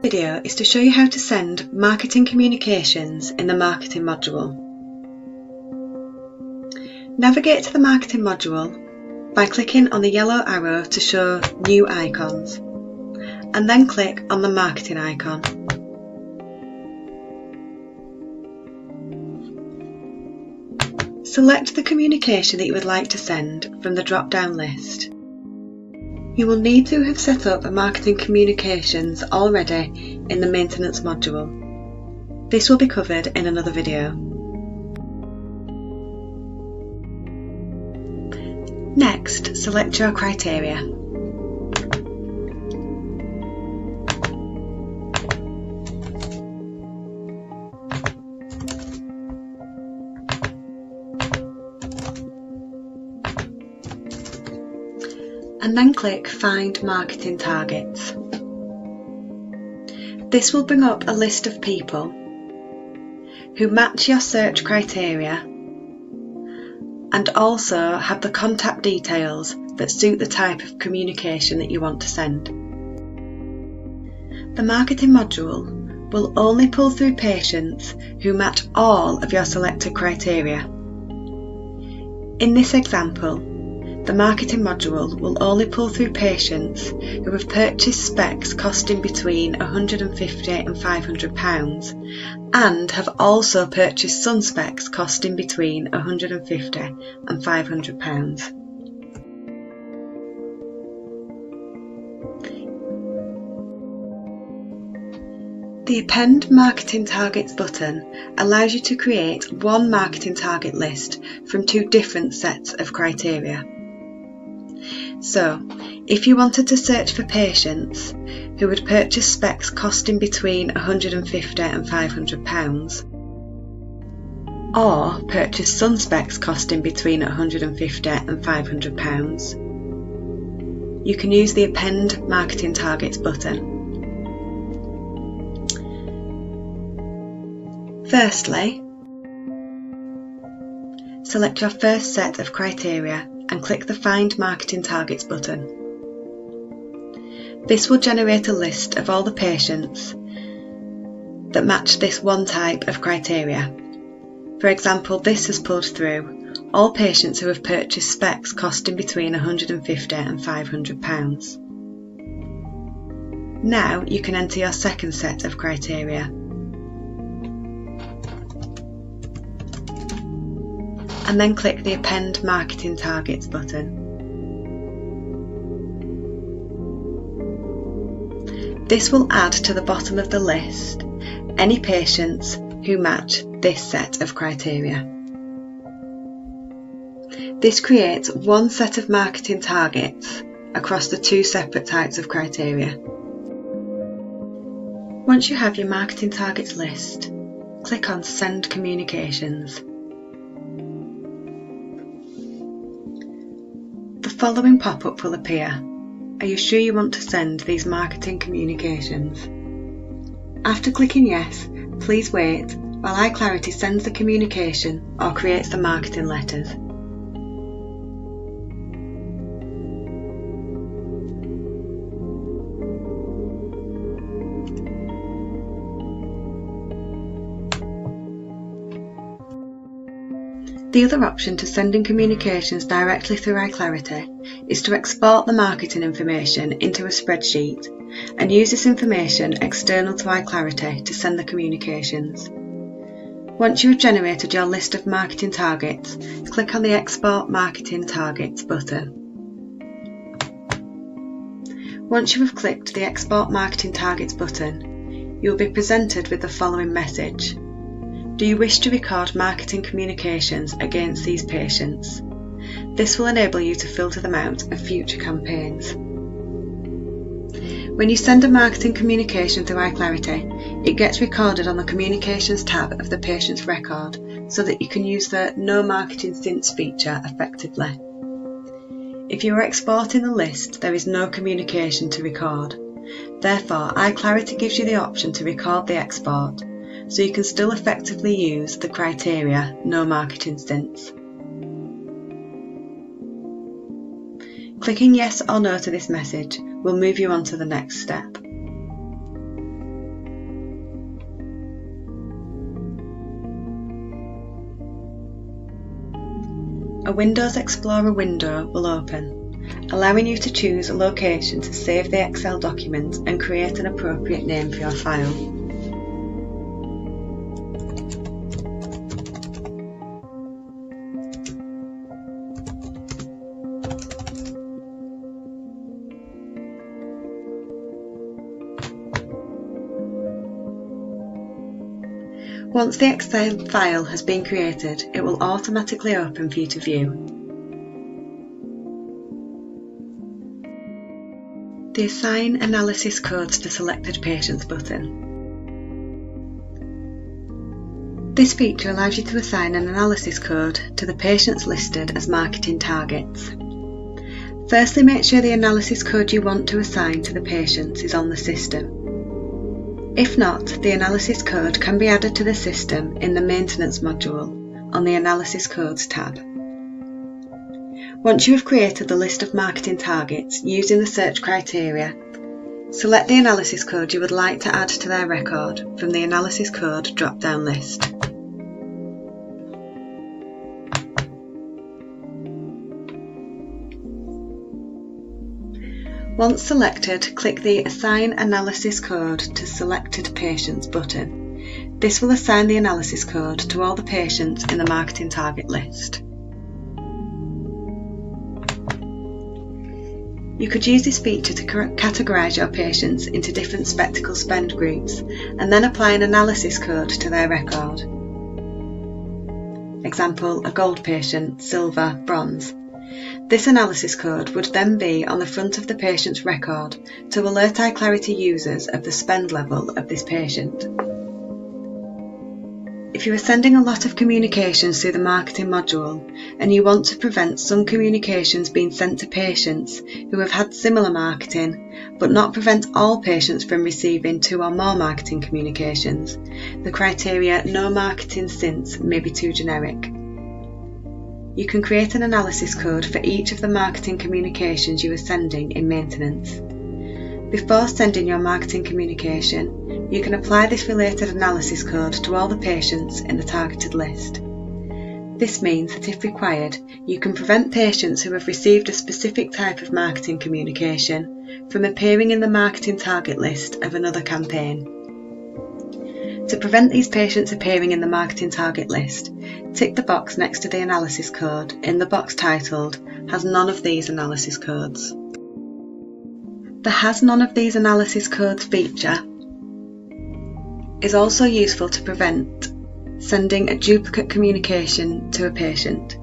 This video is to show you how to send marketing communications in the marketing module. Navigate to the marketing module by clicking on the yellow arrow to show new icons, and then click on the marketing icon. Select the communication that you would like to send from the drop-down list. You will need to have set up a marketing communications already in the maintenance module. This will be covered in another video. Next, select your criteria. And then click Find Marketing Targets. This will bring up a list of people who match your search criteria and also have the contact details that suit the type of communication that you want to send. The marketing module will only pull through patients who match all of your selected criteria. In this example, the marketing module will only pull through patients who have purchased specs costing between £150 and £500 and have also purchased sun specs costing between £150 and £500. The Append Marketing Targets button allows you to create one marketing target list from two different sets of criteria. So, if you wanted to search for patients who would purchase specs costing between £150 and £500 or purchase sun specs costing between £150 and £500, you can use the Append Marketing Targets button. Firstly, select your first set of criteria and click the Find Marketing Targets button. This will generate a list of all the patients that match this one type of criteria. For example, this has pulled through all patients who have purchased specs costing between £150 and £500. Now you can enter your second set of criteria. And then click the Append Marketing Targets button. This will add to the bottom of the list any patients who match this set of criteria. This creates one set of marketing targets across the two separate types of criteria. Once you have your marketing targets list, click on Send Communications. The following pop-up will appear. Are you sure you want to send these marketing communications? After clicking Yes, please wait while iClarity sends the communication or creates the marketing letters. The other option to sending communications directly through iClarity is to export the marketing information into a spreadsheet and use this information external to iClarity to send the communications. Once you have generated your list of marketing targets, click on the Export Marketing Targets button. Once you have clicked the Export Marketing Targets button, you will be presented with the following message. Do you wish to record marketing communications against these patients? This will enable you to filter them out of future campaigns. When you send a marketing communication through iClarity, it gets recorded on the Communications tab of the patient's record so that you can use the No Marketing Since feature effectively. If you are exporting the list, there is no communication to record. Therefore, iClarity gives you the option to record the export, so you can still effectively use the criteria No Marketing Since. Clicking Yes or No to this message will move you on to the next step. A Windows Explorer window will open, allowing you to choose a location to save the Excel document and create an appropriate name for your file. Once the Excel file has been created, it will automatically open for you to view. The Assign Analysis Codes to Selected Patients button. This feature allows you to assign an analysis code to the patients listed as marketing targets. Firstly, make sure the analysis code you want to assign to the patients is on the system. If not, the analysis code can be added to the system in the Maintenance module on the Analysis Codes tab. Once you have created the list of marketing targets using the search criteria, select the analysis code you would like to add to their record from the Analysis Code drop-down list. Once selected, click the Assign Analysis Code to Selected Patients button. This will assign the analysis code to all the patients in the marketing target list. You could use this feature to categorise your patients into different spectacle spend groups and then apply an analysis code to their record. Example, a gold patient, silver, bronze. This analysis code would then be on the front of the patient's record to alert iClarity users of the spend level of this patient. If you are sending a lot of communications through the marketing module and you want to prevent some communications being sent to patients who have had similar marketing, but not prevent all patients from receiving 2 or more marketing communications, the criteria "no marketing since" may be too generic. You can create an analysis code for each of the marketing communications you are sending in maintenance. Before sending your marketing communication, you can apply this related analysis code to all the patients in the targeted list. This means that if required, you can prevent patients who have received a specific type of marketing communication from appearing in the marketing target list of another campaign. To prevent these patients appearing in the marketing target list, tick the box next to the analysis code in the box titled "Has none of these analysis codes." The "Has none of these analysis codes" feature is also useful to prevent sending a duplicate communication to a patient.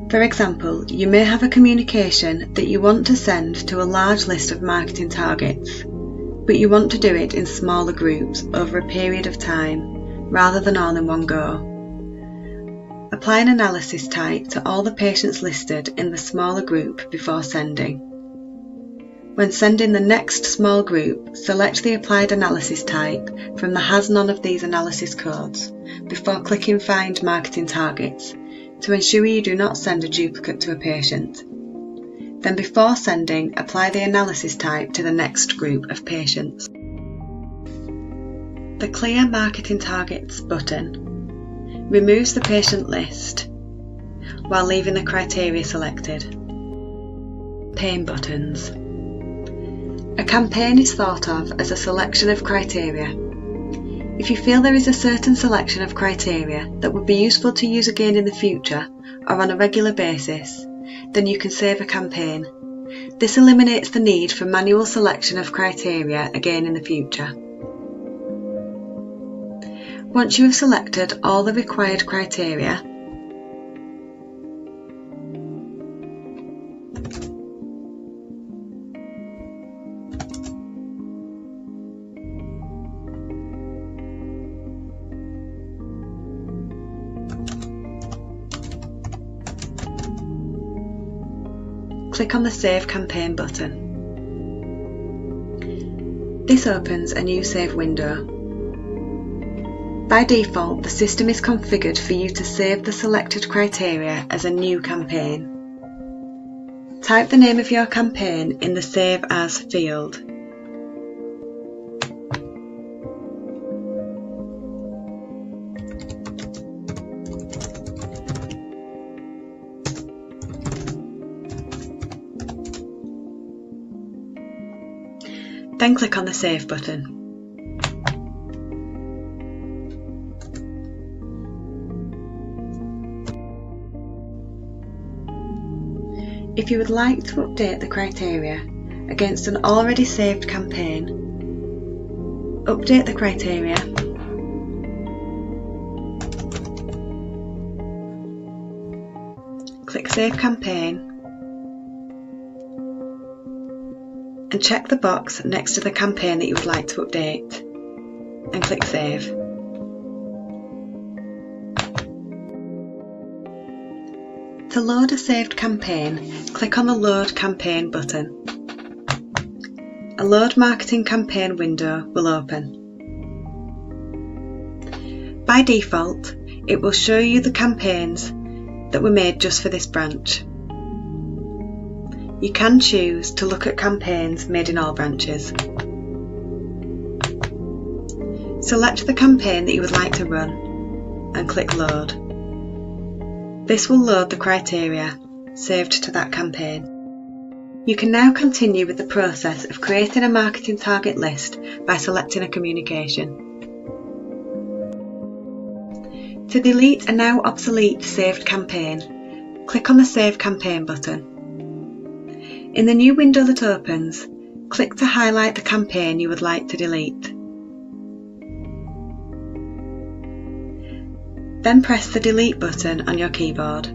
For example, you may have a communication that you want to send to a large list of marketing targets, but you want to do it in smaller groups over a period of time, rather than all in one go. Apply an analysis type to all the patients listed in the smaller group before sending. When sending the next small group, select the applied analysis type from the "Has none of these analysis codes" before clicking Find Marketing Targets to ensure you do not send a duplicate to a patient. Then before sending, apply the analysis type to the next group of patients. The Clear Marketing Targets button removes the patient list while leaving the criteria selected. Campaign buttons. A campaign is thought of as a selection of criteria. If you feel there is a certain selection of criteria that would be useful to use again in the future or on a regular basis, then you can save a campaign. This eliminates the need for manual selection of criteria again in the future. Once you have selected all the required criteria, click on the Save Campaign button. This opens a new save window. By default, the system is configured for you to save the selected criteria as a new campaign. Type the name of your campaign in the Save As field. Then click on the Save button. If you would like to update the criteria against an already saved campaign, update the criteria, click Save Campaign, and check the box next to the campaign that you would like to update, and click Save. To load a saved campaign, click on the Load Campaign button. A Load Marketing Campaign window will open. By default, it will show you the campaigns that were made just for this branch. You can choose to look at campaigns made in all branches. Select the campaign that you would like to run and click Load. This will load the criteria saved to that campaign. You can now continue with the process of creating a marketing target list by selecting a communication. To delete a now obsolete saved campaign, click on the Save Campaign button. In the new window that opens, click to highlight the campaign you would like to delete. Then press the Delete button on your keyboard.